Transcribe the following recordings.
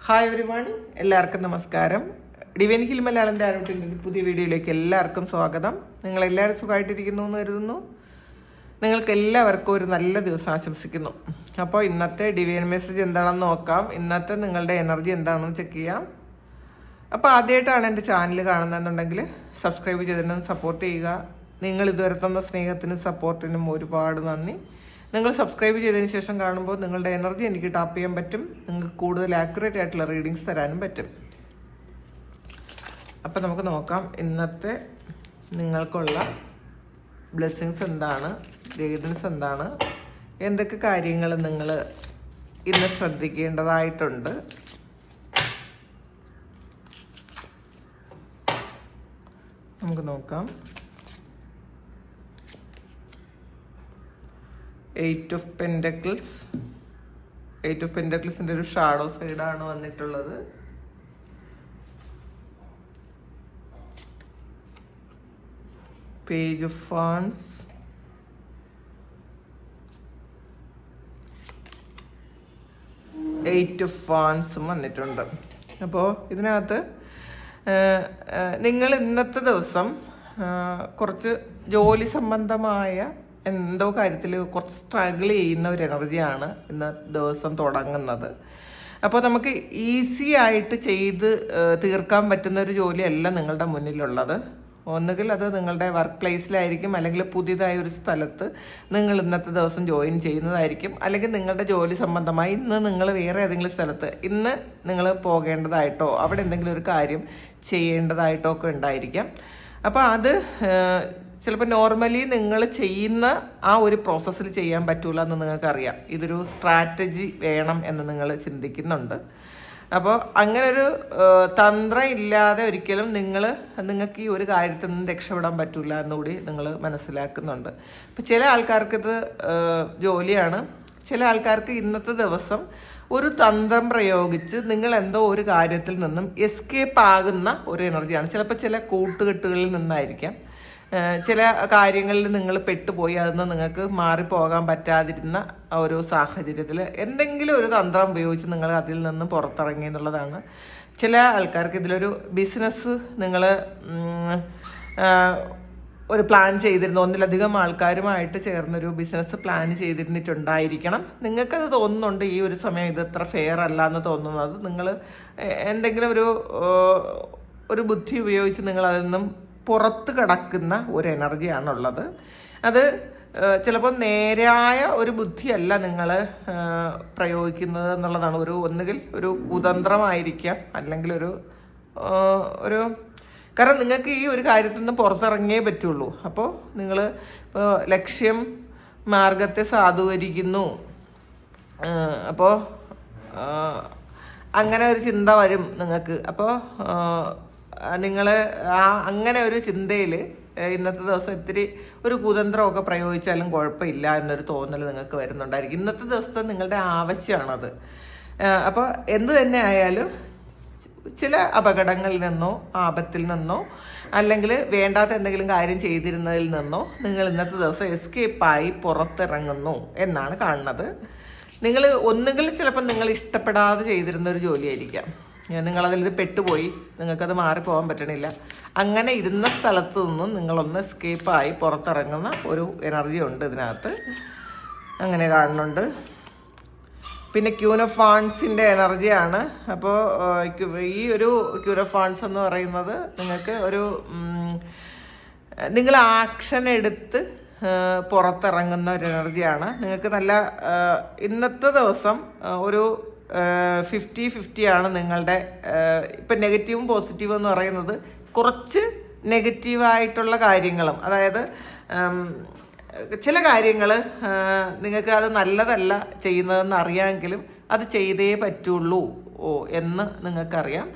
Hi every one, എല്ലാവർക്കും നമസ്കാരം. Divine hill Malayalam ടാരോട്ടിൻ്റെ പുതിയ വീഡിയോയിലേക്ക് എല്ലാവർക്കും സ്വാഗതം. നിങ്ങളെല്ലാവരും സുഖമായിട്ടിരിക്കുന്നു എന്ന് കരുതുന്നു. നിങ്ങൾക്ക് എല്ലാവർക്കും ഒരു നല്ല ദിവസം ആശംസിക്കുന്നു. അപ്പോൾ ഇന്നത്തെ ഡിവൈൻ മെസ്സേജ് എന്താണെന്ന് നോക്കാം. ഇന്നത്തെ നിങ്ങളുടെ എനർജി എന്താണെന്ന് ചെക്ക് ചെയ്യാം. അപ്പോൾ ആദ്യമായിട്ടാണ് എൻ്റെ ചാനൽ കാണുന്നതെന്നുണ്ടെങ്കിൽ സബ്സ്ക്രൈബ് ചെയ്തിട്ട് സപ്പോർട്ട് ചെയ്യുക. നിങ്ങൾ ഇതുവരെ തന്ന സ്നേഹത്തിനും സപ്പോർട്ടിനും ഒരുപാട് നന്ദി. നിങ്ങൾ സബ്സ്ക്രൈബ് ചെയ്തതിന് ശേഷം കാണുമ്പോൾ നിങ്ങളുടെ എനർജി എനിക്ക് ടാപ്പ് ചെയ്യാൻ പറ്റും. നിങ്ങൾക്ക് കൂടുതൽ ആക്യുറേറ്റ് ആയിട്ടുള്ള റീഡിങ്സ് തരാനും പറ്റും. അപ്പം നമുക്ക് നോക്കാം ഇന്നത്തെ നിങ്ങൾക്കുള്ള ബ്ലെസ്സിങ്സ് എന്താണ്, ഗൈഡൻസ് എന്താണ്, എന്തൊക്കെ കാര്യങ്ങൾ നിങ്ങൾ ഇന്ന് ശ്രദ്ധിക്കേണ്ടതായിട്ടുണ്ട്. നമുക്ക് നോക്കാം. 8 of Pentacles. 8 of Pentaclesന്റെ ഒരു ഷാഡോ സൈഡാണ് വന്നിട്ടുള്ളത്. Page of Wands. Eight of Wands വന്നിട്ടുണ്ട്. അപ്പോൾ ഇതിനകത്ത് നിങ്ങൾ ഇന്നത്തെ ദിവസം കുറച്ച് ജോലി സംബന്ധമായ എന്തോ കാര്യത്തിൽ കുറച്ച് സ്ട്രഗിൾ ചെയ്യുന്ന ഒരു എനർജിയാണ് ഇന്ന് ദിവസം തുടങ്ങുന്നത്. അപ്പോൾ നമുക്ക് ഈസി ആയിട്ട് ചെയ്ത് തീർക്കാൻ പറ്റുന്ന ഒരു ജോലിയല്ല നിങ്ങളുടെ മുന്നിലുള്ളത്. ഒന്നുകിൽ അത് നിങ്ങളുടെ വർക്ക് പ്ലേസിലായിരിക്കും, അല്ലെങ്കിൽ പുതിയതായ ഒരു സ്ഥലത്ത് നിങ്ങൾ ഇന്നത്തെ ദിവസം ജോയിൻ ചെയ്യുന്നതായിരിക്കും, അല്ലെങ്കിൽ നിങ്ങളുടെ ജോലി സംബന്ധമായി ഇന്ന് നിങ്ങൾ വേറെ ഏതെങ്കിലും സ്ഥലത്ത് ഇന്ന് നിങ്ങൾ പോകേണ്ടതായിട്ടോ അവിടെ എന്തെങ്കിലും ഒരു കാര്യം ചെയ്യേണ്ടതായിട്ടോ ഒക്കെ ഉണ്ടായിരിക്കാം. അപ്പോൾ അത് ചിലപ്പോൾ നോർമലി നിങ്ങൾ ചെയ്യുന്ന ആ ഒരു പ്രോസസ്സിൽ ചെയ്യാൻ പറ്റൂല എന്ന് നിങ്ങൾക്കറിയാം. ഇതൊരു സ്ട്രാറ്റജി വേണം എന്ന് നിങ്ങൾ ചിന്തിക്കുന്നുണ്ട്. അപ്പോൾ അങ്ങനെ ഒരു തന്ത്രം ഇല്ലാതെ ഒരിക്കലും നിങ്ങൾക്ക് ഈ ഒരു കാര്യത്തിൽ നിന്ന് രക്ഷപ്പെടാൻ പറ്റൂല എന്നുകൂടി നിങ്ങൾ മനസ്സിലാക്കുന്നുണ്ട്. അപ്പോൾ ചില ആൾക്കാർക്ക് ഇത് ജോലിയാണ്. ചില ആൾക്കാർക്ക് ഇന്നത്തെ ദിവസം ഒരു തന്ത്രം പ്രയോഗിച്ച് നിങ്ങൾ എന്തോ ഒരു കാര്യത്തിൽ നിന്നും എസ്കേപ്പ് ആകുന്ന ഒരു എനർജിയാണ്. ചിലപ്പോൾ ചില കൂട്ടുകെട്ടുകളിൽ നിന്നായിരിക്കാം, ചില കാര്യങ്ങളിൽ നിങ്ങൾ പെട്ടുപോയി അതിൽ നിങ്ങൾക്ക് മാറിപ്പോകാൻ പറ്റാതിരുന്ന ഒരു സാഹചര്യത്തിൽ എന്തെങ്കിലും ഒരു തന്ത്രം ഉപയോഗിച്ച് നിങ്ങൾ അതിൽ നിന്ന് പുറത്തിറങ്ങി എന്നുള്ളതാണ്. ചില ആൾക്കാർക്ക് ഇതിലൊരു ബിസിനസ് നിങ്ങൾ ഒരു പ്ലാൻ ചെയ്തിരുന്നു, ഒന്നിലധികം ആൾക്കാരുമായിട്ട് ചേർന്നൊരു ബിസിനസ് പ്ലാൻ ചെയ്തിരുന്നിട്ടുണ്ടായിരിക്കണം. നിങ്ങൾക്കത് തോന്നുന്നുണ്ട് ഈ ഒരു സമയം ഇത് അത്ര ഫെയർ അല്ല എന്ന് തോന്നുന്നത്. നിങ്ങൾ എന്തെങ്കിലും ഒരു ബുദ്ധി ഉപയോഗിച്ച് നിങ്ങൾ അതിൽ നിന്നും പുറത്ത് കിടക്കുന്ന ഒരു എനർജിയാണുള്ളത്. അത് ചിലപ്പോൾ നേരായ ഒരു ബുദ്ധിയല്ല നിങ്ങൾ പ്രയോഗിക്കുന്നത് എന്നുള്ളതാണ്. ഒന്നുകിൽ ഒരു കുതന്ത്രമായിരിക്കാം, അല്ലെങ്കിൽ ഒരു കാരണം നിങ്ങൾക്ക് ഈ ഒരു കാര്യത്തിൽ നിന്ന് പുറത്തിറങ്ങിയേ പറ്റുള്ളൂ. അപ്പോൾ നിങ്ങൾ ലക്ഷ്യം മാർഗത്തെ സാധൂകരിക്കുന്നു. അപ്പോൾ അങ്ങനെ ഒരു ചിന്ത വരും നിങ്ങൾക്ക്. അപ്പോൾ നിങ്ങൾ അങ്ങനെ ഒരു ചിന്തയിൽ ഇന്നത്തെ ദിവസം ഇത്തിരി ഒരു കുതന്ത്രമൊക്കെ പ്രയോഗിച്ചാലും കുഴപ്പമില്ല എന്നൊരു തോന്നൽ നിങ്ങൾക്ക് വരുന്നുണ്ടായിരിക്കും. ഇന്നത്തെ ദിവസത്തെ നിങ്ങളുടെ ആവശ്യമാണത്. അപ്പോൾ എന്ത് തന്നെ ആയാലും ചില അപകടങ്ങളിൽ നിന്നോ ആപത്തിൽ നിന്നോ അല്ലെങ്കിൽ വേണ്ടാത്ത എന്തെങ്കിലും കാര്യം ചെയ്തിരുന്നതിൽ നിന്നോ നിങ്ങൾ ഇന്നത്തെ ദിവസം എസ്കേപ്പായി പുറത്തിറങ്ങുന്നു എന്നാണ് കാണുന്നത്. നിങ്ങൾ ഒന്നുകിൽ ചിലപ്പോൾ നിങ്ങൾ ഇഷ്ടപ്പെടാതെ ചെയ്തിരുന്ന ഒരു ജോലിയായിരിക്കാം, നിങ്ങളതിൽ പെട്ടുപോയി, നിങ്ങൾക്കത് മാറിപ്പോകാൻ പറ്റണില്ല. അങ്ങനെ ഇരുന്ന സ്ഥലത്ത് നിന്നും നിങ്ങളൊന്ന് എസ്കേപ്പായി പുറത്തിറങ്ങുന്ന ഒരു എനർജി ഉണ്ട് ഇതിനകത്ത്, അങ്ങനെ കാണുന്നുണ്ട്. പിന്നെ ക്യൂൻ ഓഫ് വാൺസിൻ്റെ എനർജിയാണ്. അപ്പോൾ ഈ ഒരു ക്യൂൻ ഓഫ് വാൺസ് എന്ന് പറയുന്നത് നിങ്ങൾക്ക് നിങ്ങൾ ആക്ഷൻ എടുത്ത് പുറത്തിറങ്ങുന്ന ഒരു എനർജിയാണ്. നിങ്ങൾക്ക് നല്ല ഇന്നത്തെ ദിവസം ഒരു 50-50 ആണ് നിങ്ങളുടെ. ഇപ്പം നെഗറ്റീവും പോസിറ്റീവും എന്ന് പറയുന്നത് കുറച്ച് നെഗറ്റീവായിട്ടുള്ള കാര്യങ്ങളും, അതായത് ചില കാര്യങ്ങൾ നിങ്ങൾക്ക് അത് നല്ലതല്ല ചെയ്യുന്നതെന്ന് അറിയാമെങ്കിലും അത് ചെയ്തേ പറ്റുള്ളൂ എന്ന് നിങ്ങൾക്കറിയാം.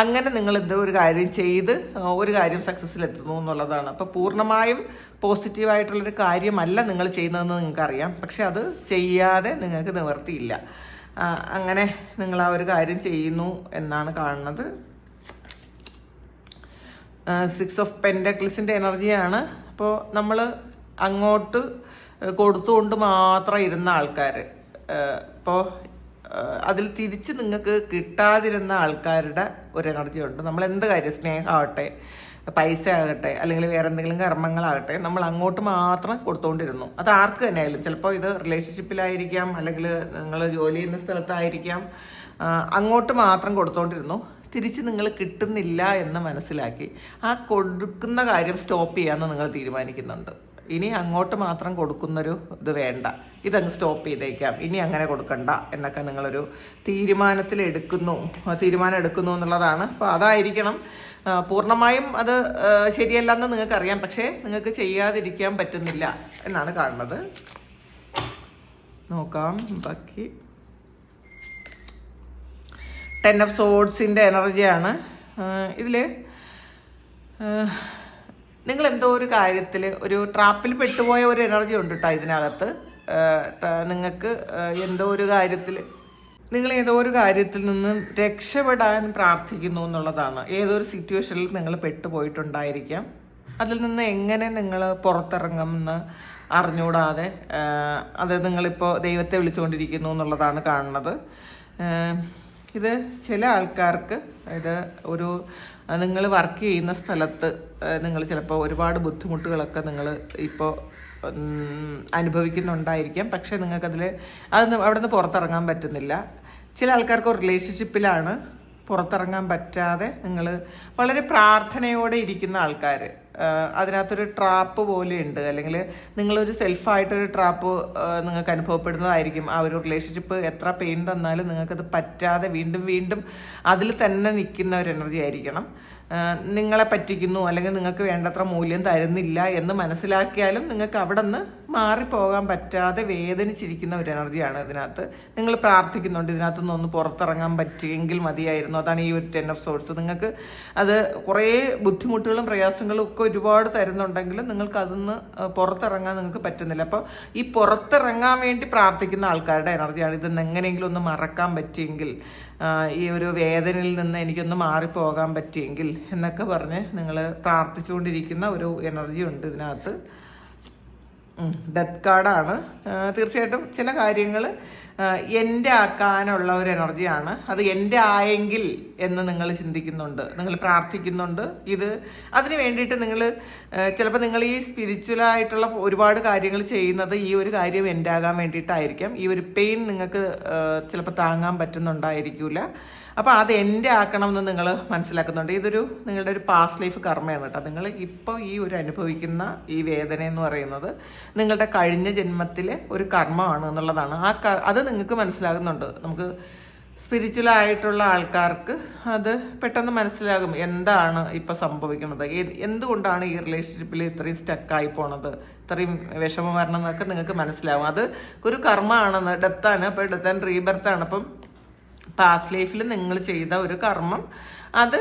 അങ്ങനെ നിങ്ങൾ എന്തോ ഒരു കാര്യം ചെയ്ത് ഒരു കാര്യം സക്സസ്സിലെത്തുന്നു എന്നുള്ളതാണ്. അപ്പോൾ പൂർണ്ണമായും പോസിറ്റീവായിട്ടുള്ളൊരു കാര്യമല്ല നിങ്ങൾ ചെയ്യുന്നതെന്ന് നിങ്ങൾക്കറിയാം, പക്ഷെ അത് ചെയ്യാതെ നിങ്ങൾക്ക് നിവർത്തിയില്ല. അങ്ങനെ നിങ്ങൾ ആ ഒരു കാര്യം ചെയ്യുന്നു എന്നാണ് കാണുന്നത്. 6 of Pentaclesന്റെ എനർജിയാണ്. അപ്പോൾ നമ്മൾ അങ്ങോട്ട് കൊടുത്തുകൊണ്ട് മാത്രം ഇരുന്ന ആൾക്കാർ ഇപ്പോൾ അതിൽ തിരിച്ച് നിങ്ങൾക്ക് കിട്ടാതിരുന്ന ആൾക്കാരുടെ ഒരു എനർജി ഉണ്ട്. നമ്മൾ എന്ത് കാര്യം, സ്നേഹമാവട്ടെ, പൈസ ആകട്ടെ, അല്ലെങ്കിൽ വേറെ എന്തെങ്കിലും കർമ്മങ്ങളാകട്ടെ, നമ്മൾ അങ്ങോട്ട് മാത്രം കൊടുത്തുകൊണ്ടിരുന്നു. അത് ആർക്ക് തന്നെയായാലും, ചിലപ്പോൾ ഇത് റിലേഷൻഷിപ്പിലായിരിക്കാം, അല്ലെങ്കിൽ നിങ്ങൾ ജോലി ചെയ്യുന്ന സ്ഥലത്തായിരിക്കാം, അങ്ങോട്ട് മാത്രം കൊടുത്തുകൊണ്ടിരുന്നു. തിരിച്ച് നിങ്ങൾ കിട്ടുന്നില്ല എന്ന് മനസ്സിലാക്കി ആ കൊടുക്കുന്ന കാര്യം സ്റ്റോപ്പ് ചെയ്യാമെന്ന് നിങ്ങൾ തീരുമാനിക്കുന്നുണ്ട്. ഇനി അങ്ങോട്ട് മാത്രം കൊടുക്കുന്നൊരു ഇത് വേണ്ട, ഇതങ്ങ് സ്റ്റോപ്പ് ചെയ്തേക്കാം, ഇനി അങ്ങനെ കൊടുക്കണ്ട എന്നൊക്കെ നിങ്ങളൊരു തീരുമാനം എടുക്കുന്നു എന്നുള്ളതാണ്. അപ്പോൾ അതായിരിക്കണം. പൂർണ്ണമായും അത് ശരിയല്ലെന്ന് നിങ്ങൾക്കറിയാം, പക്ഷേ നിങ്ങൾക്ക് ചെയ്യാതിരിക്കാൻ പറ്റുന്നില്ല എന്നാണ് കാണുന്നത്. നോക്കാം ബാക്കി. 10 ഓഫ് സോഡ്സിൻ്റെ എനർജിയാണ് ഇതിൽ. നിങ്ങൾ എന്തോ ഒരു കാര്യത്തിൽ ഒരു ട്രാപ്പിൽ പെട്ടുപോയ ഒരു എനർജി ഉണ്ട് കേട്ടോ ഇതിനകത്ത്. നിങ്ങൾക്ക് എന്തോ ഒരു കാര്യത്തിൽ നിന്ന് രക്ഷപ്പെടാൻ പ്രാർത്ഥിക്കുന്നു എന്നുള്ളതാണ്. ഏതൊരു സിറ്റുവേഷനിൽ നിങ്ങൾ പെട്ടുപോയിട്ടുണ്ടായിരിക്കാം. അതിൽ നിന്ന് എങ്ങനെ നിങ്ങൾ പുറത്തിറങ്ങുമെന്ന് അറിഞ്ഞുകൂടാതെ അത് നിങ്ങളിപ്പോൾ ദൈവത്തെ വിളിച്ചുകൊണ്ടിരിക്കുന്നു എന്നുള്ളതാണ് കാണുന്നത്. ഇത് ചില ആൾക്കാർക്ക്, ഇത് നിങ്ങൾ വർക്ക് ചെയ്യുന്ന സ്ഥലത്ത് നിങ്ങൾ ചിലപ്പോൾ ഒരുപാട് ബുദ്ധിമുട്ടുകളൊക്കെ നിങ്ങൾ ഇപ്പോൾ അനുഭവിക്കുന്നുണ്ടായിരിക്കാം. പക്ഷേ നിങ്ങൾക്കതിൽ അവിടെ നിന്ന് പുറത്തിറങ്ങാൻ പറ്റുന്നില്ല. ചില ആൾക്കാർക്ക് റിലേഷൻഷിപ്പിലാണ് പുറത്തിറങ്ങാൻ പറ്റാതെ നിങ്ങൾ വളരെ പ്രാർത്ഥനയോടെ ഇരിക്കുന്ന ആൾക്കാർ, അതിനകത്തൊരു ട്രാപ്പ് പോലെയുണ്ട്, അല്ലെങ്കിൽ നിങ്ങളൊരു സെൽഫായിട്ടൊരു ട്രാപ്പ് നിങ്ങൾക്ക് അനുഭവപ്പെടുന്നതായിരിക്കും. ആ ഒരു റിലേഷൻഷിപ്പ് എത്ര പെയിൻ തന്നാലും നിങ്ങൾക്കത് പറ്റാതെ വീണ്ടും വീണ്ടും അതിൽ തന്നെ നിൽക്കുന്ന ഒരു എനർജി ആയിരിക്കണം. നിങ്ങളെ പറ്റിക്കുന്നു, അല്ലെങ്കിൽ നിങ്ങൾക്ക് വേണ്ടത്ര മൂല്യം തരുന്നില്ല എന്ന് മനസ്സിലാക്കിയാലും നിങ്ങൾക്ക് അവിടെ നിന്ന് മാറിപ്പോകാൻ പറ്റാതെ വേദനിച്ചിരിക്കുന്ന ഒരു എനർജിയാണ് ഇതിനകത്ത്. നിങ്ങൾ പ്രാർത്ഥിക്കുന്നുണ്ട് ഇതിനകത്ത് നിന്ന് ഒന്ന് പുറത്തിറങ്ങാൻ പറ്റിയെങ്കിൽ മതിയായിരുന്നു. അതാണ് ഈ ഒരു 10 ഓഫ് സോഡ്സ്. നിങ്ങൾക്ക് അത് കുറേ ബുദ്ധിമുട്ടുകളും പ്രയാസങ്ങളും ഒക്കെ ഒരുപാട് തരുന്നുണ്ടെങ്കിലും നിങ്ങൾക്ക് അതിന്ന് പുറത്തിറങ്ങാൻ നിങ്ങൾക്ക് പറ്റുന്നില്ല. അപ്പോൾ ഈ പുറത്തിറങ്ങാൻ വേണ്ടി പ്രാർത്ഥിക്കുന്ന ആൾക്കാരുടെ എനർജിയാണ്. ഇതെന്ന് എങ്ങനെയെങ്കിലും ഒന്ന് മറക്കാൻ പറ്റിയെങ്കിൽ, ഈ ഒരു വേദനയിൽ നിന്ന് എനിക്കൊന്ന് മാറിപ്പോകാൻ പറ്റിയെങ്കിൽ എന്നൊക്കെ പറഞ്ഞ് നിങ്ങൾ പ്രാർത്ഥിച്ചുകൊണ്ടിരിക്കുന്ന ഒരു എനർജി ഉണ്ട് ഇതിനകത്ത്. ഡെത്ത് കാർഡാണ്. തീർച്ചയായിട്ടും ചില കാര്യങ്ങൾ എൻ്റെ ആക്കാനുള്ള ഒരു എനർജിയാണ്. അത് എൻ്റെ ആയെങ്കിൽ എന്ന് നിങ്ങൾ ചിന്തിക്കുന്നുണ്ട്, നിങ്ങൾ പ്രാർത്ഥിക്കുന്നുണ്ട്. അതിന് വേണ്ടിയിട്ട് നിങ്ങൾ ചിലപ്പോൾ നിങ്ങൾ ഈ സ്പിരിച്വലായിട്ടുള്ള ഒരുപാട് കാര്യങ്ങൾ ചെയ്യുന്നത് ഈ ഒരു കാര്യം എൻ്റെ ആകാൻ വേണ്ടിയിട്ടായിരിക്കാം. ഈ ഒരു പെയിൻ നിങ്ങൾക്ക് ചിലപ്പോൾ താങ്ങാൻ പറ്റുന്നുണ്ടായിരിക്കില്ല. അപ്പോൾ അത് എൻ്റെ ആക്കണമെന്ന് നിങ്ങൾ മനസ്സിലാക്കുന്നുണ്ട്. നിങ്ങളുടെ ഒരു പാസ്റ്റ് ലൈഫ് കർമ്മയാണ് കേട്ടോ. നിങ്ങൾ ഇപ്പോൾ ഈ ഒരു അനുഭവിക്കുന്ന ഈ വേദന എന്ന് പറയുന്നത് നിങ്ങളുടെ കഴിഞ്ഞ ജന്മത്തിലെ ഒരു കർമ്മമാണ് എന്നുള്ളതാണ്. അത് നിങ്ങൾക്ക് മനസ്സിലാകുന്നുണ്ട്. നമുക്ക് സ്പിരിച്വലായിട്ടുള്ള ആൾക്കാർക്ക് അത് പെട്ടെന്ന് മനസ്സിലാകും എന്താണ് ഇപ്പം സംഭവിക്കുന്നത്, എന്തുകൊണ്ടാണ് ഈ റിലേഷൻഷിപ്പിൽ ഇത്രയും സ്റ്റക്കായി പോണത്, ഇത്രയും വിഷമം വരണം എന്നൊക്കെ നിങ്ങൾക്ക് മനസ്സിലാകും. അത് ഒരു കർമ്മമാണെന്ന്, ഡെത്താണ്. അപ്പോൾ ഡെത്ത് ആൻഡ് റീബർത്താണ്. അപ്പം പാസ്റ്റ് ലൈഫിൽ നിങ്ങൾ ചെയ്ത ഒരു കർമ്മം അത്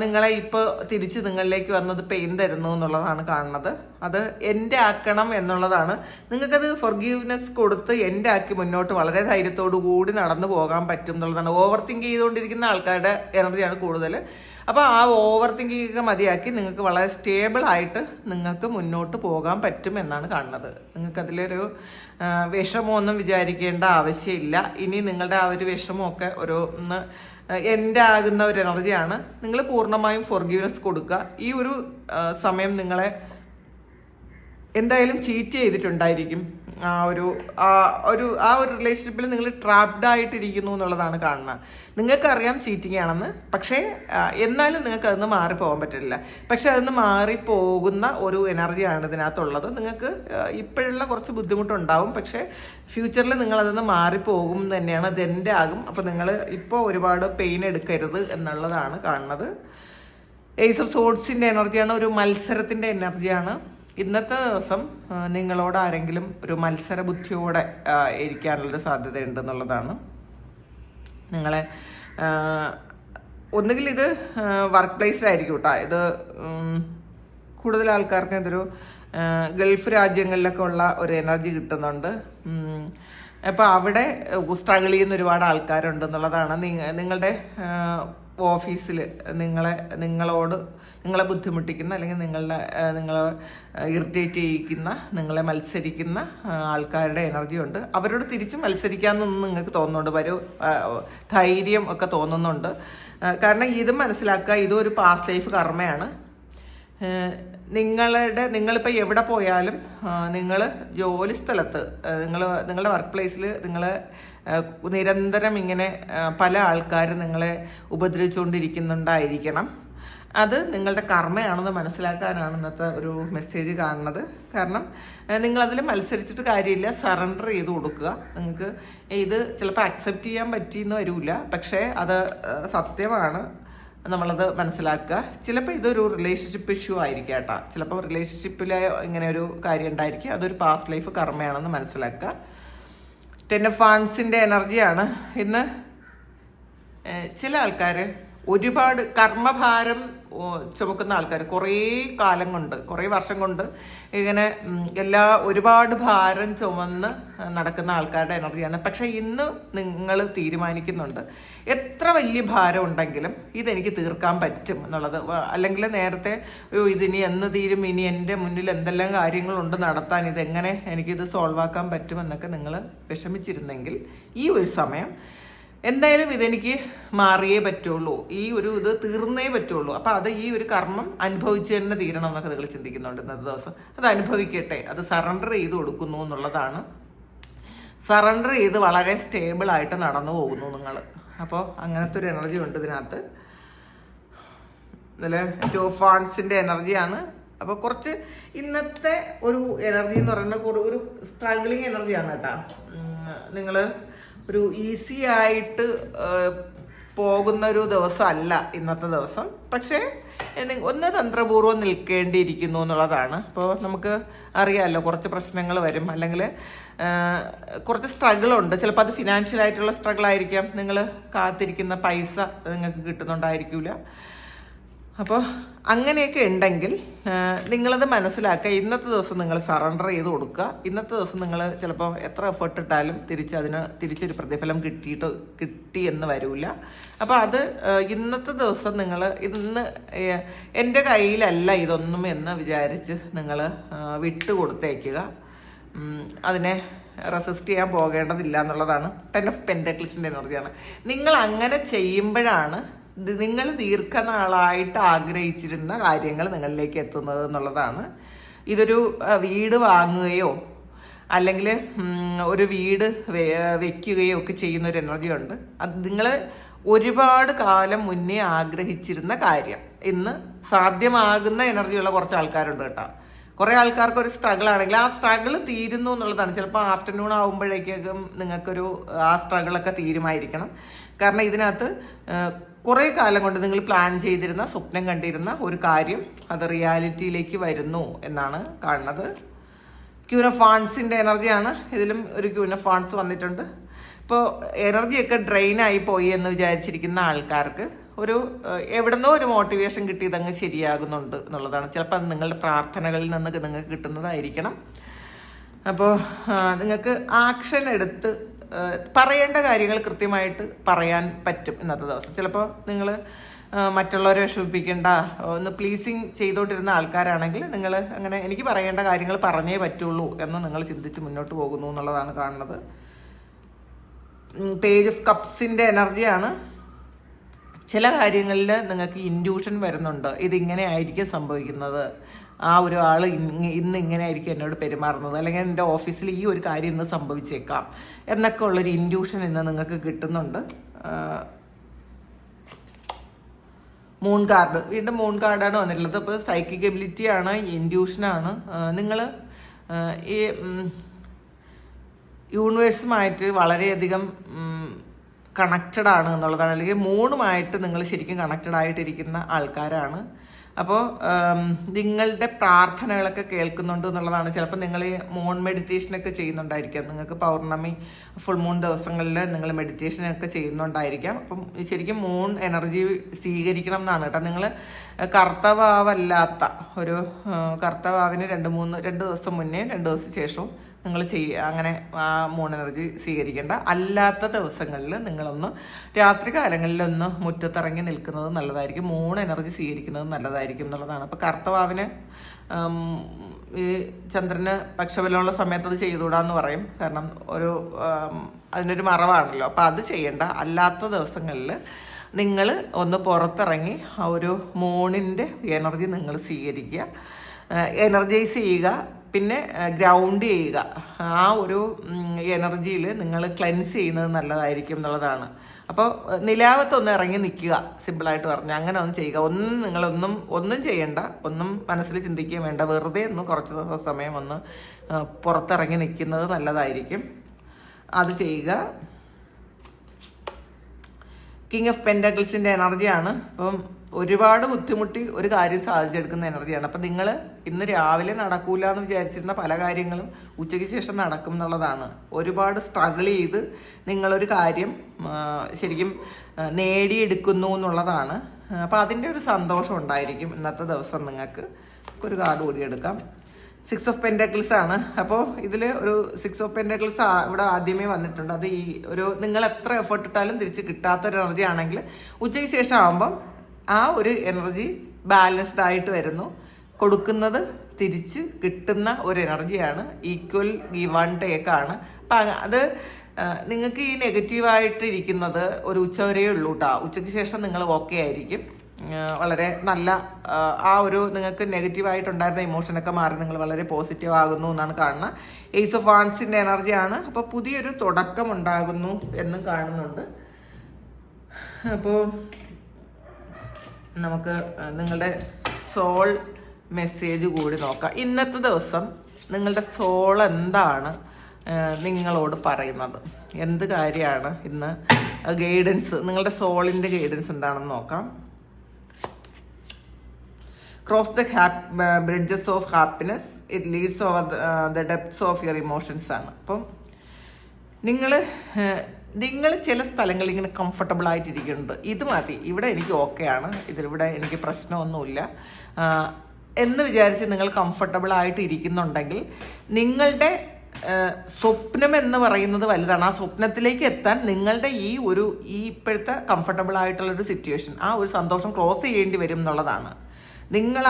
നിങ്ങളെ ഇപ്പോൾ തിരിച്ച് നിങ്ങളിലേക്ക് വന്നത് പെയിൻ തരുന്നു എന്നുള്ളതാണ് കാണുന്നത്. അത് എൻ്റെ ആക്കണം എന്നുള്ളതാണ്. നിങ്ങൾക്കത് ഫൊർഗീവ്നെസ് കൊടുത്ത് എൻ്റെ ആക്കി മുന്നോട്ട് വളരെ ധൈര്യത്തോടു കൂടി നടന്നു പോകാൻ പറ്റും എന്നുള്ളതാണ്. ഓവർ തിങ്ക് ചെയ്തുകൊണ്ടിരിക്കുന്ന ആൾക്കാരുടെ എനർജിയാണ് കൂടുതൽ. അപ്പോൾ ആ ഓവർ തിങ്കിങ് ഒക്കെ മതിയാക്കി നിങ്ങൾക്ക് വളരെ സ്റ്റേബിൾ ആയിട്ട് നിങ്ങൾക്ക് മുന്നോട്ട് പോകാൻ പറ്റും എന്നാണ് കാണുന്നത്. നിങ്ങൾക്കതിലൊരു വിഷമമൊന്നും വിചാരിക്കേണ്ട ആവശ്യമില്ല. ഇനി നിങ്ങളുടെ ആ ഒരു വിഷമമൊക്കെ എൻ്റെ ആകുന്ന ഒരു എനർജിയാണ്. നിങ്ങൾ പൂർണ്ണമായും ഫോർഗീവ്നെസ് കൊടുക്കുക. ഈ ഒരു സമയം നിങ്ങളെ എന്തായാലും ചീറ്റ് ചെയ്തിട്ടുണ്ടായിരിക്കും. ആ ഒരു റിലേഷൻഷിപ്പിൽ നിങ്ങൾ ട്രാപ്ഡ് ആയിട്ടിരിക്കുന്നു എന്നുള്ളതാണ് കാണുന്നത്. നിങ്ങൾക്കറിയാം ചീറ്റിംഗ് ആണെന്ന്, പക്ഷേ എന്നാലും നിങ്ങൾക്ക് അതിന് മാറിപ്പോകാൻ പറ്റില്ല. പക്ഷെ അതിന് മാറിപ്പോകുന്ന ഒരു എനർജിയാണ് ഇതിനകത്തുള്ളത്. നിങ്ങൾക്ക് ഇപ്പോഴുള്ള കുറച്ച് ബുദ്ധിമുട്ടുണ്ടാവും, പക്ഷേ ഫ്യൂച്ചറിൽ നിങ്ങൾ അതിന് മാറിപ്പോകും തന്നെയാണ്. അത് എൻ്റെ ആകും. അപ്പോൾ നിങ്ങൾ ഇപ്പോൾ ഒരുപാട് പെയിൻ എടുക്കരുത് എന്നുള്ളതാണ് കാണുന്നത്. ഏസ് ഓഫ് സോഡ്സിൻ്റെ എനർജിയാണ്, ഒരു മത്സരത്തിൻ്റെ എനർജിയാണ്. ഇന്നത്തെ ദിവസം നിങ്ങളോട് ആരെങ്കിലും ഒരു മത്സര ബുദ്ധിയോടെ ഇരിക്കാനുള്ള സാധ്യതയുണ്ടെന്നുള്ളതാണ്. നിങ്ങളെ ഒന്നുകിൽ ഇത് വർക്ക് പ്ലേസിലായിരിക്കും കേട്ടോ. ഇത് കൂടുതൽ ആൾക്കാർക്ക് ഇതൊരു ഗൾഫ് രാജ്യങ്ങളിലൊക്കെ ഉള്ള ഒരു എനർജി കിട്ടുന്നുണ്ട്. അപ്പോൾ അവിടെ സ്ട്രഗിൾ ചെയ്യുന്ന ഒരുപാട് ആൾക്കാരുണ്ടെന്നുള്ളതാണ്. നിങ്ങളുടെ ഓഫീസിൽ നിങ്ങളെ ബുദ്ധിമുട്ടിക്കുന്ന അല്ലെങ്കിൽ നിങ്ങളെ ഇറിറ്റേറ്റ് ചെയ്യിക്കുന്ന, നിങ്ങളെ മത്സരിക്കുന്ന ആൾക്കാരുടെ എനർജി ഉണ്ട്. അവരോട് തിരിച്ച് മത്സരിക്കാമെന്നൊന്നും നിങ്ങൾക്ക് തോന്നുന്നുണ്ട്, ധൈര്യം ഒക്കെ തോന്നുന്നുണ്ട്. കാരണം ഇത് മനസ്സിലാക്കുക, ഇതും ഒരു പാസ്റ്റ് ലൈഫ് കർമ്മയാണ്. നിങ്ങളിപ്പോൾ എവിടെ പോയാലും, നിങ്ങൾ ജോലി സ്ഥലത്ത്, നിങ്ങളുടെ വർക്ക് പ്ലേസിൽ നിരന്തരം ഇങ്ങനെ പല ആൾക്കാരും നിങ്ങളെ ഉപദ്രവിച്ചുകൊണ്ടിരിക്കുന്നുണ്ടായിരിക്കണം. അത് നിങ്ങളുടെ കർമ്മയാണെന്ന് മനസ്സിലാക്കാനാണ് ഇന്നത്തെ ഒരു മെസ്സേജ് കാണുന്നത്. കാരണം നിങ്ങളതിൽ മത്സരിച്ചിട്ട് കാര്യമില്ല, സറണ്ടർ ചെയ്ത് കൊടുക്കുക. നിങ്ങൾക്ക് ഇത് ചിലപ്പോൾ അക്സെപ്റ്റ് ചെയ്യാൻ പറ്റിയെന്ന് വരില്ല, പക്ഷേ അത് സത്യമാണ്, നമ്മളത് മനസ്സിലാക്കുക. ചിലപ്പോൾ ഇതൊരു റിലേഷൻഷിപ്പ് ഇഷ്യൂ ആയിരിക്കും കേട്ടോ. ചിലപ്പോൾ റിലേഷൻഷിപ്പിൽ ഇങ്ങനെ ഒരു കാര്യം ഉണ്ടായിരിക്കും, അതൊരു പാസ്റ്റ് ലൈഫ് കർമ്മയാണെന്ന് മനസ്സിലാക്കുക. 10 ഓഫ് വാൻഡ്സിൻ്റെ എനർജിയാണ് ഇന്ന്. ചില ആൾക്കാർ ഒരുപാട് കർമ്മഭാരം ചുമക്കുന്ന ആൾക്കാർ, കുറേ കാലം കൊണ്ട്, കുറേ വർഷം കൊണ്ട് ഇങ്ങനെ ഒരുപാട് ഭാരം ചുമന്ന് നടക്കുന്ന ആൾക്കാരുടെ എനർജിയാണ്. പക്ഷെ ഇന്ന് നിങ്ങൾ തീരുമാനിക്കുന്നുണ്ട്, എത്ര വലിയ ഭാരം ഉണ്ടെങ്കിലും ഇതെനിക്ക് തീർക്കാൻ പറ്റും എന്നുള്ളത്. അല്ലെങ്കിൽ നേരത്തെ ഇതിനി എന്ന് തീരും, ഇനി എൻ്റെ മുന്നിൽ എന്തെല്ലാം കാര്യങ്ങളുണ്ട് നടത്താൻ, ഇതെങ്ങനെ എനിക്കിത് സോൾവ് ആക്കാൻ പറ്റുമെന്നൊക്കെ നിങ്ങൾ വിഷമിച്ചിരുന്നെങ്കിൽ ഈ ഒരു സമയം എന്തായാലും ഇതെനിക്ക് മാറിയേ പറ്റുള്ളൂ, ഇത് തീർന്നേ പറ്റുള്ളൂ. അപ്പം അത് ഈ ഒരു കർമ്മം അനുഭവിച്ച് തന്നെ തീരണം എന്നൊക്കെ നിങ്ങൾ ചിന്തിക്കുന്നുണ്ട് ഇന്നത്തെ ദിവസം. അത് അനുഭവിക്കട്ടെ, അത് സറണ്ടർ ചെയ്ത് കൊടുക്കുന്നു എന്നുള്ളതാണ്. സറണ്ടർ ചെയ്ത് വളരെ സ്റ്റേബിളായിട്ട് നടന്നു പോകുന്നു നിങ്ങൾ. അപ്പോൾ അങ്ങനത്തെ ഒരു എനർജി ഉണ്ട് ഇതിനകത്ത്. ഇതിൽ 2 ഓഫ് വാൻഡ്സിൻ്റെ എനർജിയാണ്. അപ്പോൾ കുറച്ച് ഇന്നത്തെ ഒരു എനർജി എന്ന് പറയുന്നത് ഒരു സ്ട്രഗ്ലിങ് എനർജിയാണ് കേട്ടോ. നിങ്ങൾ ഒരു ഈസി ആയിട്ട് പോകുന്ന ഒരു ദിവസമല്ല ഇന്നത്തെ ദിവസം. പക്ഷേ ഒന്ന് തന്ത്രപൂർവ്വം നിൽക്കേണ്ടിയിരിക്കുന്നു എന്നുള്ളതാണ്. അപ്പോൾ നമുക്ക് അറിയാമല്ലോ, കുറച്ച് പ്രശ്നങ്ങൾ വരും, അല്ലെങ്കിൽ കുറച്ച് സ്ട്രഗിളുണ്ട്. ചിലപ്പോൾ അത് ഫിനാൻഷ്യൽ ആയിട്ടുള്ള സ്ട്രഗിൾ ആയിരിക്കാം. നിങ്ങൾ കാത്തിരിക്കുന്ന പൈസ നിങ്ങൾക്ക് കിട്ടുന്നുണ്ടായിരിക്കില്ല. അപ്പോൾ അങ്ങനെയൊക്കെ ഉണ്ടെങ്കിൽ നിങ്ങളത് മനസ്സിലാക്കുക. ഇന്നത്തെ ദിവസം നിങ്ങൾ സറണ്ടർ ചെയ്ത് കൊടുക്കുക. ഇന്നത്തെ ദിവസം നിങ്ങൾ ചിലപ്പോൾ എത്ര എഫേർട്ട് ഇട്ടാലും തിരിച്ചൊരു പ്രതിഫലം കിട്ടി എന്ന് വരില്ല. അപ്പോൾ അത് ഇന്നത്തെ ദിവസം നിങ്ങൾ എൻ്റെ കയ്യിലല്ല ഇതൊന്നും എന്ന് വിചാരിച്ച് നിങ്ങൾ വിട്ടുകൊടുത്തേക്കുക. അതിനെ റെസിസ്റ്റ് ചെയ്യാൻ പോകേണ്ടതില്ല എന്നുള്ളതാണ്. 10 ഓഫ് പെന്റക്കിൾസിൻ്റെ എനർജിയാണ്. നിങ്ങൾ അങ്ങനെ ചെയ്യുമ്പോഴാണ് നിങ്ങൾ ദീർഘനാളായിട്ട് ആഗ്രഹിച്ചിരുന്ന കാര്യങ്ങൾ നിങ്ങളിലേക്ക് എത്തുന്നത് എന്നുള്ളതാണ്. ഇതൊരു വീട് വാങ്ങുകയോ അല്ലെങ്കിൽ ഒരു വീട് വെക്കുകയോ ഒക്കെ ചെയ്യുന്ന ഒരു എനർജി ഉണ്ട്. അത് നിങ്ങൾ ഒരുപാട് കാലം മുന്നേ ആഗ്രഹിച്ചിരുന്ന കാര്യം ഇന്ന് സാധ്യമാകുന്ന എനർജിയുള്ള കുറച്ച് ആൾക്കാരുണ്ട് കേട്ടോ. കുറേ ആൾക്കാർക്ക് ഒരു സ്ട്രഗിൾ ആണെങ്കിൽ ആ സ്ട്രഗിൾ തീരുന്നു എന്നുള്ളതാണ്. ചിലപ്പോൾ ആഫ്റ്റർനൂൺ ആകുമ്പോഴേക്കും നിങ്ങൾക്കൊരു ആ സ്ട്രഗിളൊക്കെ തീരുമായിരിക്കണം. കാരണം ഇതിനകത്ത് കുറേ കാലം കൊണ്ട് നിങ്ങൾ പ്ലാൻ ചെയ്തിരുന്ന, സ്വപ്നം കണ്ടിരുന്ന ഒരു കാര്യം അത് റിയാലിറ്റിയിലേക്ക് വരുന്നു എന്നാണ് കാണുന്നത്. ക്യൂൻ ഓഫ് വാൻഡ്സിൻ്റെ എനർജിയാണ്. ഇതിലും ഒരു ക്യൂൻ ഓഫ് വാൻഡ്സ് വന്നിട്ടുണ്ട്. ഇപ്പോൾ എനർജിയൊക്കെ ഡ്രെയിനായി പോയി എന്ന് വിചാരിച്ചിരിക്കുന്ന ആൾക്കാർക്ക് എവിടുന്നോ ഒരു മോട്ടിവേഷൻ കിട്ടി ഇതങ്ങ് ശരിയാകുന്നുണ്ട് എന്നുള്ളതാണ്. ചിലപ്പോൾ നിങ്ങളുടെ പ്രാർത്ഥനകളിൽ നിന്ന് നിങ്ങൾക്ക് കിട്ടുന്നതായിരിക്കണം. അപ്പോൾ നിങ്ങൾക്ക് ആക്ഷൻ എടുത്ത് പറയേണ്ട കാര്യങ്ങൾ കൃത്യമായിട്ട് പറയാൻ പറ്റും ഇന്നത്തെ ദിവസം. ചിലപ്പോൾ നിങ്ങൾ മറ്റുള്ളവരെ വിഷമിപ്പിക്കേണ്ട, ഒന്ന് പ്ലീസിങ് ചെയ്തുകൊണ്ടിരുന്ന ആൾക്കാരാണെങ്കിൽ നിങ്ങൾ അങ്ങനെ എനിക്ക് പറയേണ്ട കാര്യങ്ങൾ പറഞ്ഞേ പറ്റുള്ളൂ എന്ന് നിങ്ങൾ ചിന്തിച്ച് മുന്നോട്ട് പോകുന്നു എന്നുള്ളതാണ് കാണുന്നത്. പേജ് ഓഫ് കപ്സിൻ്റെ എനർജിയാണ്. ചില കാര്യങ്ങളിൽ നിങ്ങൾക്ക് ഇൻഡ്യൂഷൻ വരുന്നുണ്ട്, ഇതിങ്ങനെ ആയിരിക്കും സംഭവിക്കുന്നത്, ആ ഒരു ആൾ ഇന്ന് ഇങ്ങനെ ആയിരിക്കും എന്നോട് പെരുമാറുന്നത്, അല്ലെങ്കിൽ എൻ്റെ ഓഫീസിൽ ഈ ഒരു കാര്യം ഇന്ന് സംഭവിച്ചേക്കാം എന്നൊക്കെ ഉള്ളൊരു ഇൻഡ്യൂഷൻ ഇന്ന് നിങ്ങൾക്ക് കിട്ടുന്നുണ്ട്. മൂൺ കാർഡ്, വീണ്ടും മൂൺ കാർഡാണ് വന്നിട്ടുള്ളത്. അപ്പോൾ സൈക്കിക് എബിലിറ്റിയാണ്, ഇൻഡ്യൂഷനാണ്. നിങ്ങൾ ഈ യൂണിവേഴ്സുമായിട്ട് വളരെയധികം കണക്റ്റഡ് ആണ് എന്നുള്ളതാണ്. അല്ലെങ്കിൽ മൂണുമായിട്ട് നിങ്ങൾ ശരിക്കും കണക്റ്റഡ് ആയിട്ടിരിക്കുന്ന ആൾക്കാരാണ്. അപ്പോൾ നിങ്ങളുടെ പ്രാർത്ഥനകളൊക്കെ കേൾക്കുന്നുണ്ട് എന്നുള്ളതാണ്. ചിലപ്പോൾ നിങ്ങൾ മൂൺ മെഡിറ്റേഷനൊക്കെ ചെയ്യുന്നുണ്ടായിരിക്കാം. നിങ്ങൾക്ക് പൗർണമി, ഫുൾ മൂൺ ദിവസങ്ങളിൽ നിങ്ങൾ മെഡിറ്റേഷനൊക്കെ ചെയ്യുന്നുണ്ടായിരിക്കാം. അപ്പം ശരിക്കും മൂൺ എനർജി സ്വീകരിക്കണം എന്നാണ് കേട്ടോ. നിങ്ങൾ കർത്തവാവല്ലാത്ത ഒരു കർത്തവാവിന് 2 ദിവസം മുന്നേ 2 ദിവസം ശേഷവും നിങ്ങൾ അങ്ങനെ ആ മൂൺ എനർജി സ്വീകരിക്കേണ്ട. അല്ലാത്ത ദിവസങ്ങളിൽ നിങ്ങളൊന്ന് രാത്രി കാലങ്ങളിലൊന്ന് മുറ്റത്തിറങ്ങി നിൽക്കുന്നത് നല്ലതായിരിക്കും. മൂൺ എനർജി സ്വീകരിക്കുന്നത് നല്ലതായിരിക്കും എന്നുള്ളതാണ്. അപ്പോൾ കർത്തവാവിന് ഈ ചന്ദ്രന് പക്ഷബലമുള്ള സമയത്ത് അത് ചെയ്തുകൂടാന്ന് പറയും. കാരണം അതിനൊരു മറവാണല്ലോ. അപ്പോൾ അത് ചെയ്യേണ്ട. അല്ലാത്ത ദിവസങ്ങളിൽ നിങ്ങൾ ഒന്ന് പുറത്തിറങ്ങി ആ ഒരു മൂണിൻ്റെ എനർജി നിങ്ങൾ സ്വീകരിക്കുക, എനർജൈസ് ചെയ്യുക, പിന്നെ ഗ്രൗണ്ട് ചെയ്യുക. ആ ഒരു എനർജിയിൽ നിങ്ങൾ ക്ലെൻസ് ചെയ്യുന്നത് നല്ലതായിരിക്കും എന്നുള്ളതാണ്. അപ്പോൾ നിലാവത്തൊന്ന് ഇറങ്ങി നിൽക്കുക, സിമ്പിളായിട്ട് പറഞ്ഞു. അങ്ങനെ ഒന്ന് ചെയ്യുക. ഒന്നും ചെയ്യണ്ട, ഒന്നും മനസ്സിൽ ചിന്തിക്കുകയും വേണ്ട. വെറുതെ ഒന്ന് കുറച്ച് സമയം ഒന്ന് പുറത്തിറങ്ങി നിൽക്കുന്നത് നല്ലതായിരിക്കും. അത് ചെയ്യുക. കിങ് ഓഫ് പെൻഡക്കിൾസിൻ്റെ എനർജിയാണ്. അപ്പം ഒരുപാട് ബുദ്ധിമുട്ടി ഒരു കാര്യം സാധിച്ചെടുക്കുന്ന എനർജിയാണ്. അപ്പം നിങ്ങൾ ഇന്ന് രാവിലെ നടക്കൂല എന്ന് വിചാരിച്ചിരുന്ന പല കാര്യങ്ങളും ഉച്ചയ്ക്ക് ശേഷം നടക്കും എന്നുള്ളതാണ്. ഒരുപാട് സ്ട്രഗിൾ ചെയ്ത് നിങ്ങളൊരു കാര്യം ശരിക്കും നേടിയെടുക്കുന്നു എന്നുള്ളതാണ്. അപ്പം അതിൻ്റെ ഒരു സന്തോഷം ഉണ്ടായിരിക്കും ഇന്നത്തെ ദിവസം. നിങ്ങൾക്ക് ഒരു കാർഡ് കൂടി എടുക്കാം. 6 ഓഫ് പെൻഡക്കിൾസ് ആണ്. അപ്പോൾ ഇതിൽ ഒരു 6 ഓഫ് പെൻഡക്കിൾസ് ഇവിടെ ആദ്യമേ വന്നിട്ടുണ്ട്. അത് ഈ നിങ്ങൾ എത്ര എഫേർട്ട് ഇട്ടാലും തിരിച്ച് കിട്ടാത്തൊരു എനർജി ആണെങ്കിൽ ഉച്ചയ്ക്ക് ശേഷം ആകുമ്പം ആ ഒരു എനർജി ബാലൻസ്ഡ് ആയിട്ട് വരുന്നു. കൊടുക്കുന്നത് തിരിച്ച് കിട്ടുന്ന ഒരു എനർജിയാണ്. ഈക്വൽ ഗീവ് ആൻഡ് ടേക്ക് ആണ്. അപ്പം അത് നിങ്ങൾക്ക് ഈ നെഗറ്റീവായിട്ട് ഇരിക്കുന്നത് ഒരു ഉച്ചവരെയേ ഉള്ളൂ കേട്ടോ. ഉച്ചയ്ക്ക് ശേഷം നിങ്ങൾ ഓക്കെ ആയിരിക്കും. വളരെ നല്ല നിങ്ങൾക്ക് നെഗറ്റീവായിട്ടുണ്ടായിരുന്ന ഇമോഷനൊക്കെ മാറി നിങ്ങൾ വളരെ പോസിറ്റീവ് ആകുന്നു എന്നാണ് കാണുന്നത്. ഏസ് ഓഫ് വാൺസിൻ്റെ എനർജിയാണ്. അപ്പോൾ പുതിയൊരു തുടക്കം ഉണ്ടാകുന്നു എന്നും കാണുന്നുണ്ട്. അപ്പോൾ നമുക്ക് നിങ്ങളുടെ സോൾ മെസ്സേജ് കൂടി നോക്കാം. ഇന്നത്തെ ദിവസം നിങ്ങളുടെ സോൾ എന്താണ് നിങ്ങളോട് പറയുന്നത്, എന്ത് കാര്യമാണ് ഇന്ന് ഗൈഡൻസ്, നിങ്ങളുടെ സോളിൻ്റെ ഗൈഡൻസ് എന്താണെന്ന് നോക്കാം. Cross the bridges of happiness, it leads over the depths of your emotions ആണ്. അപ്പം നിങ്ങൾ ചില സ്ഥലങ്ങളിൽ ഇങ്ങനെ കംഫർട്ടബിൾ ആയിട്ടിരിക്കുന്നുണ്ട്. ഇത് മതി, ഇവിടെ എനിക്ക് ഓക്കെയാണ്, ഇതിലിവിടെ എനിക്ക് പ്രശ്നമൊന്നുമില്ല എന്ന് വിചാരിച്ച് നിങ്ങൾ കംഫർട്ടബിൾ ആയിട്ട് ഇരിക്കുന്നുണ്ടെങ്കിൽ നിങ്ങളുടെ സ്വപ്നം എന്ന് പറയുന്നത് വലുതാണ്. ആ സ്വപ്നത്തിലേക്ക് എത്താൻ നിങ്ങളുടെ ഈ ഇപ്പോഴത്തെ കംഫർട്ടബിൾ ആയിട്ടുള്ളൊരു സിറ്റുവേഷൻ, ആ ഒരു സന്തോഷം ക്രോസ് ചെയ്യേണ്ടി വരും എന്നുള്ളതാണ്. നിങ്ങൾ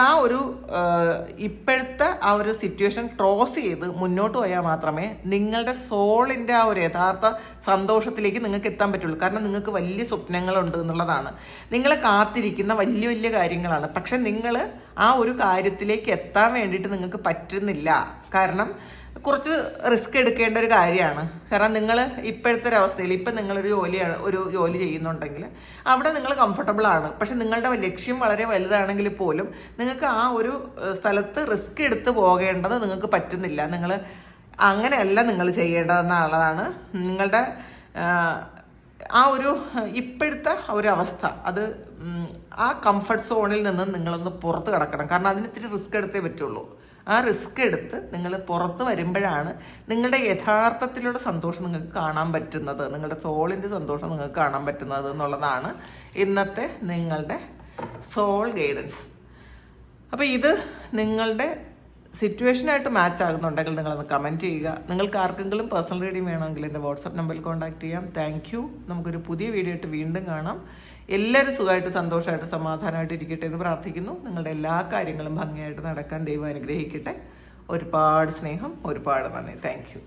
ഇപ്പോഴത്തെ ആ ഒരു സിറ്റുവേഷൻ ക്രോസ് ചെയ്ത് മുന്നോട്ട് പോയാൽ മാത്രമേ നിങ്ങളുടെ സോളിൻ്റെ ആ ഒരു യഥാർത്ഥ സന്തോഷത്തിലേക്ക് നിങ്ങൾക്ക് എത്താൻ പറ്റുള്ളൂ. കാരണം നിങ്ങൾക്ക് വലിയ സ്വപ്നങ്ങളുണ്ട് എന്നുള്ളതാണ്. നിങ്ങളെ കാത്തിരിക്കുന്ന വലിയ വലിയ കാര്യങ്ങളാണ്. പക്ഷെ നിങ്ങൾ ആ ഒരു കാര്യത്തിലേക്ക് എത്താൻ വേണ്ടിയിട്ട് നിങ്ങൾക്ക് പറ്റുന്നില്ല. കാരണം കുറച്ച് റിസ്ക് എടുക്കേണ്ട ഒരു കാര്യമാണ്. കാരണം നിങ്ങൾ ഇപ്പോഴത്തെ ഒരവസ്ഥയിൽ നിങ്ങളൊരു ജോലി ചെയ്യുന്നുണ്ടെങ്കിൽ അവിടെ നിങ്ങൾ കംഫർട്ടബിൾ ആണ്. പക്ഷെ നിങ്ങളുടെ ലക്ഷ്യം വളരെ വലുതാണെങ്കിൽ പോലും നിങ്ങൾക്ക് ആ ഒരു സ്ഥലത്ത് റിസ്ക് എടുത്ത് പോകേണ്ടത് നിങ്ങൾക്ക് പറ്റുന്നില്ല. നിങ്ങൾ അങ്ങനെയല്ല നിങ്ങൾ ചെയ്യേണ്ടതെന്നുള്ളതാണ്. നിങ്ങളുടെ ആ ഒരു ഇപ്പോഴത്തെ ഒരു അവസ്ഥ, അത് ആ കംഫർട്ട് സോണിൽ നിന്ന് നിങ്ങളൊന്ന് പുറത്ത് കിടക്കണം. കാരണം അതിന് ഇത്തിരി റിസ്ക് എടുത്തേ പറ്റുള്ളൂ. ആ റിസ്ക് എടുത്ത് നിങ്ങൾ പുറത്ത് വരുമ്പോഴാണ് നിങ്ങളുടെ യഥാർത്ഥത്തിലുള്ള സന്തോഷം നിങ്ങൾക്ക് കാണാൻ പറ്റുന്നത്, നിങ്ങളുടെ സോളിൻ്റെ സന്തോഷം നിങ്ങൾക്ക് കാണാൻ പറ്റുന്നത് എന്നുള്ളതാണ് ഇന്നത്തെ നിങ്ങളുടെ സോൾ ഗൈഡൻസ്. അപ്പോൾ ഇത് നിങ്ങളുടെ സിറ്റുവേഷനായിട്ട് മാച്ച് ആകുന്നുണ്ടെങ്കിൽ നിങ്ങളൊന്ന് കമൻറ്റ് ചെയ്യുക. നിങ്ങൾക്ക് ആർക്കെങ്കിലും പേഴ്സണൽ റീഡിംഗ് വേണമെങ്കിൽ എൻ്റെ വാട്സപ്പ് നമ്പറിൽ കോൺടാക്ട് ചെയ്യാം. Thank you. നമുക്കൊരു പുതിയ വീഡിയോ ആയിട്ട് വീണ്ടും കാണാം. എല്ലാവരും സുഖമായിട്ട് സന്തോഷമായിട്ട് സമാധാനമായിട്ട് ഇരിക്കട്ടെ എന്ന് പ്രാർത്ഥിക്കുന്നു. നിങ്ങളുടെ എല്ലാ കാര്യങ്ങളും ഭംഗിയായിട്ട് നടക്കാൻ ദൈവം അനുഗ്രഹിക്കട്ടെ. ഒരുപാട് സ്നേഹം, ഒരുപാട് നന്ദി. Thank you.